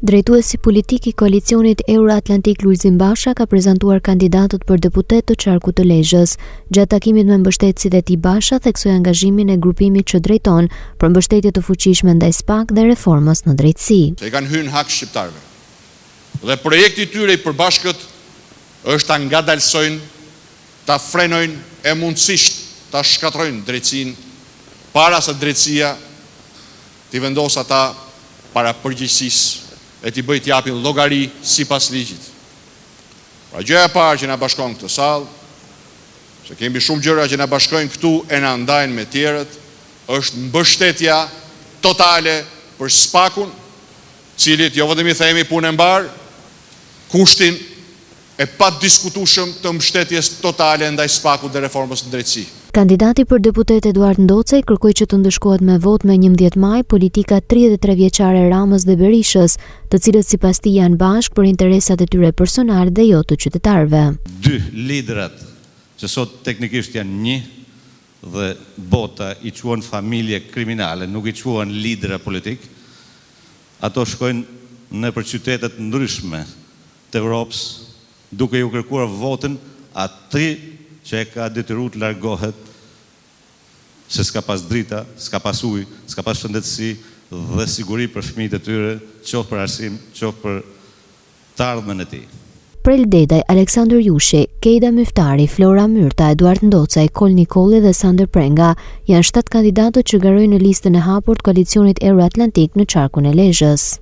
Drejtuesi politik I koalicionit Euro-Atlantik Lulzim Basha ka prezantuar kandidatët për deputet të qarkut të Lezhës. Gjatë takimit me mbështetësit e tij Basha theksoi angazhimin e grupimit që drejton për mbështetje të fuqishme ndaj SPAK dhe reformës në drejtësi. Se I kanë hyrë në hak shqiptarëve. Dhe projekti I tyre I përbashkët është ta ngadalsojnë, ta frenojnë e mundësisht ta shkatrojnë drejtësinë para se drejtësia t'i vendosë ata para përgjegjësisë e t'i bëjt japin llogari sipas ligjit. Pra gjëja e parë që na bashkon këtë sallë, se kemi shumë gjëra që na bashkojnë këtu e na ndajnë me tjerët, është mbështetja totale për SPAK-un, cilit jo vetëm I themi punë e mbar, kushtin e padiskutueshëm të mbështetjes totale ndaj SPAK-ut dhe reformës në drejtësi. Kandidati për deputet Eduard Ndocej kërkoi që të ndëshkohet me vot me 11 maj politika 33 vjeçare Ramës dhe Berishës, të cilët sipas tij janë bashkë për interesat e tyre personale dhe jo të qytetarëve. Dy liderat që sot teknikisht janë një dhe bota I quan familje kriminale, nuk I quan lidera politik, ato shkojnë në për qytetet ndryshme të Europës, duke ju kërkuar votën atij që e ka detyruar të largohet se s'ka pas drita, s'ka pas ujë, s'ka pas shëndetësi dhe siguri për fëmijët e tyre, qoftë për arsim, qoftë për të ardhmen e tij. Prel Dedaj, Aleksandër Jushi, Kejda Myftari, Flora Myrta, Eduard Ndocaj, Kol Nikolli dhe Sander Prenga janë 7 kandidatët që garojnë në listën e hapur të koalicionit Euro-Atlantik në qarkun e Lezhës.